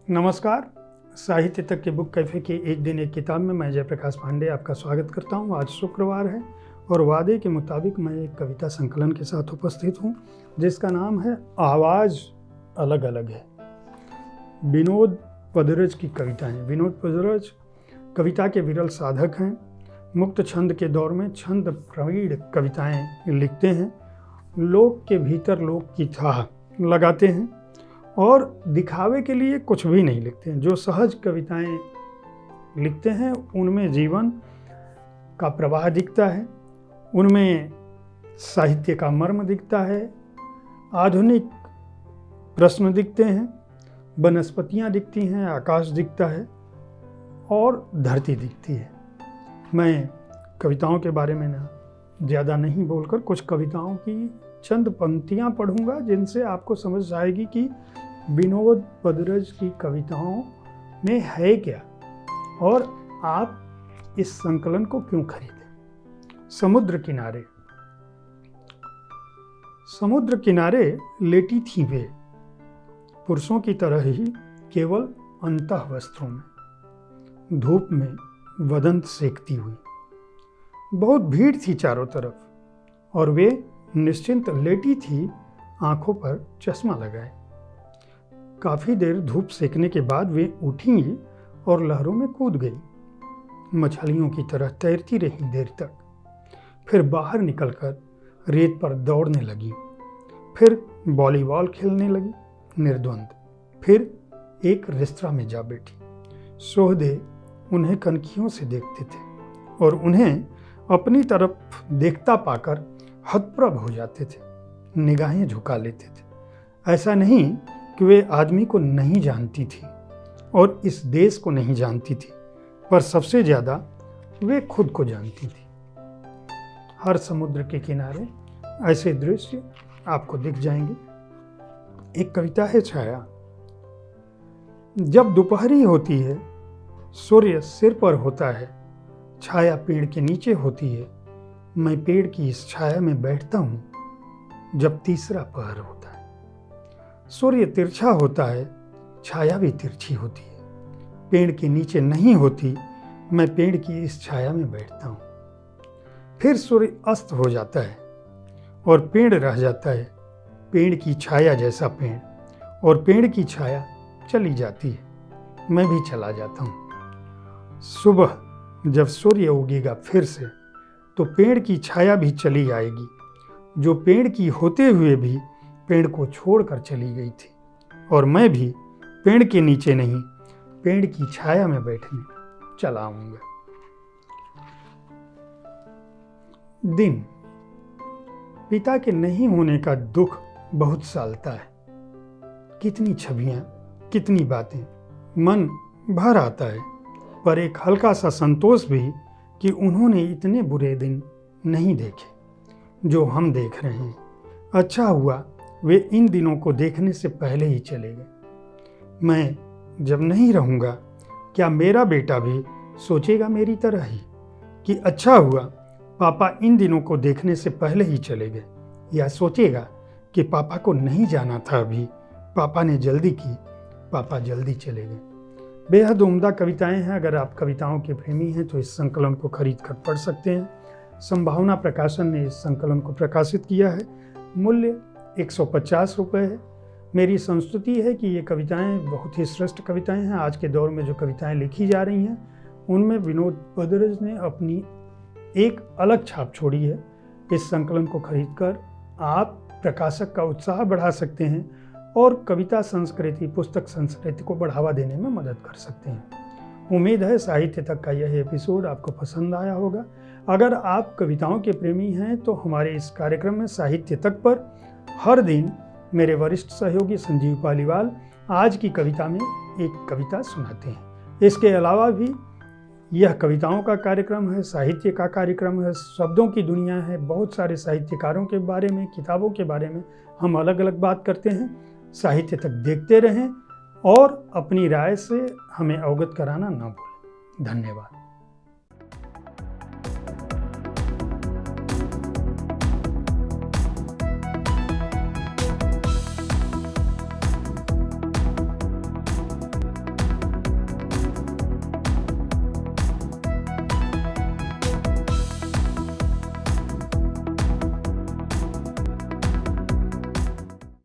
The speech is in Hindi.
नमस्कार। साहित्य तक के बुक कैफे के एक दिन एक किताब में मैं जयप्रकाश पांडे आपका स्वागत करता हूं। आज शुक्रवार है और वादे के मुताबिक मैं एक कविता संकलन के साथ उपस्थित हूं जिसका नाम है आवाज़ अलग अलग है। विनोद पदरज की कविताएं। विनोद पदरज कविता के विरल साधक हैं। मुक्त छंद के दौर में छंद प्रवीण कविताएं लिखते हैं। लोक के भीतर लोक की थाह लगाते हैं और दिखावे के लिए कुछ भी नहीं लिखते हैं। जो सहज कविताएं लिखते हैं उनमें जीवन का प्रवाह दिखता है, उनमें साहित्य का मर्म दिखता है, आधुनिक प्रश्न दिखते हैं, वनस्पतियां दिखती हैं, आकाश दिखता है और धरती दिखती है। मैं कविताओं के बारे में ज़्यादा नहीं बोलकर कुछ कविताओं की चंद पंक्तियां पढ़ूंगा जिनसे आपको समझ आएगी कि विनोद पदरज की कविताओं में है क्या और आप इस संकलन को क्यों खरीदें। समुद्र किनारे। समुद्र किनारे लेटी थी वे, पुरुषों की तरह ही केवल अंतः वस्त्रों में, धूप में वदन सेकती हुई। बहुत भीड़ थी चारों तरफ और वे निश्चिंत लेटी थी, आंखों पर चश्मा लगाए। काफी देर धूप सेकने के बाद वे उठी और लहरों में कूद गई। मछलियों की तरह तैरती रही देर तक, फिर बाहर निकलकर रेत पर दौड़ने लगी, फिर वॉलीबॉल खेलने लगी निर्द्वंद, फिर एक रेस्तरां में जा बैठी। सोहदे उन्हें कनखियों से देखते थे और उन्हें अपनी तरफ देखता पाकर हतप्रभ हो जाते थे, निगाहें झुका लेते थे। ऐसा नहीं कि वे आदमी को नहीं जानती थी और इस देश को नहीं जानती थी, पर सबसे ज़्यादा वे खुद को जानती थी। हर समुद्र के किनारे ऐसे दृश्य आपको दिख जाएंगे। एक कविता है छाया। जब दोपहरी होती है, सूर्य सिर पर होता है, छाया पेड़ के नीचे होती है, मैं पेड़ की इस छाया में बैठता हूँ जब तीसरा पहर होता है। सूर्य तिरछा होता है, छाया भी तिरछी होती है, पेड़ के नीचे नहीं होती, मैं पेड़ की इस छाया में बैठता हूँ। फिर सूर्य अस्त हो जाता है और पेड़ रह जाता है, पेड़ की छाया जैसा पेड़, और पेड़ की छाया चली जाती है, मैं भी चला जाता हूँ। सुबह जब सूर्य उगेगा फिर से, तो पेड़ की छाया भी चली आएगी, जो पेड़ की होते हुए भी पेड़ को छोड़कर चली गई थी, और मैं भी पेड़ के नीचे नहीं, पेड़ की छाया में बैठने चला आऊंगा। दिन। पिता के नहीं होने का दुख बहुत सालता है। कितनी छवियां, कितनी बातें, मन भर आता है, पर एक हल्का सा संतोष भी कि उन्होंने इतने बुरे दिन नहीं देखे जो हम देख रहे हैं। अच्छा हुआ वे इन दिनों को देखने से पहले ही चले गए। मैं जब नहीं रहूँगा, क्या मेरा बेटा भी सोचेगा मेरी तरह ही कि अच्छा हुआ पापा इन दिनों को देखने से पहले ही चले गए, या सोचेगा कि पापा को नहीं जाना था अभी, पापा ने जल्दी की, पापा जल्दी चले गए। बेहद उम्दा कविताएं हैं। अगर आप कविताओं के प्रेमी हैं तो इस संकलन को खरीद कर पढ़ सकते हैं। संभावना प्रकाशन ने इस संकलन को प्रकाशित किया है। मूल्य 150 रुपये है। मेरी संस्तुति है कि ये कविताएं बहुत ही श्रेष्ठ कविताएं हैं। आज के दौर में जो कविताएं लिखी जा रही हैं उनमें विनोद पदरज ने अपनी एक अलग छाप छोड़ी है। इस संकलन को खरीदकर आप प्रकाशक का उत्साह बढ़ा सकते हैं और कविता संस्कृति, पुस्तक संस्कृति को बढ़ावा देने में मदद कर सकते हैं। उम्मीद है साहित्य तक का यह एपिसोड आपको पसंद आया होगा। अगर आप कविताओं के प्रेमी हैं तो हमारे इस कार्यक्रम में साहित्य तक पर हर दिन मेरे वरिष्ठ सहयोगी संजीव पालीवाल आज की कविता में एक कविता सुनाते हैं। इसके अलावा भी यह कविताओं का कार्यक्रम है, साहित्य का कार्यक्रम है, शब्दों की दुनिया है। बहुत सारे साहित्यकारों के बारे में, किताबों के बारे में हम अलग अलग बात करते हैं। साहित्य तक देखते रहें और अपनी राय से हमें अवगत कराना ना भूलें। धन्यवाद।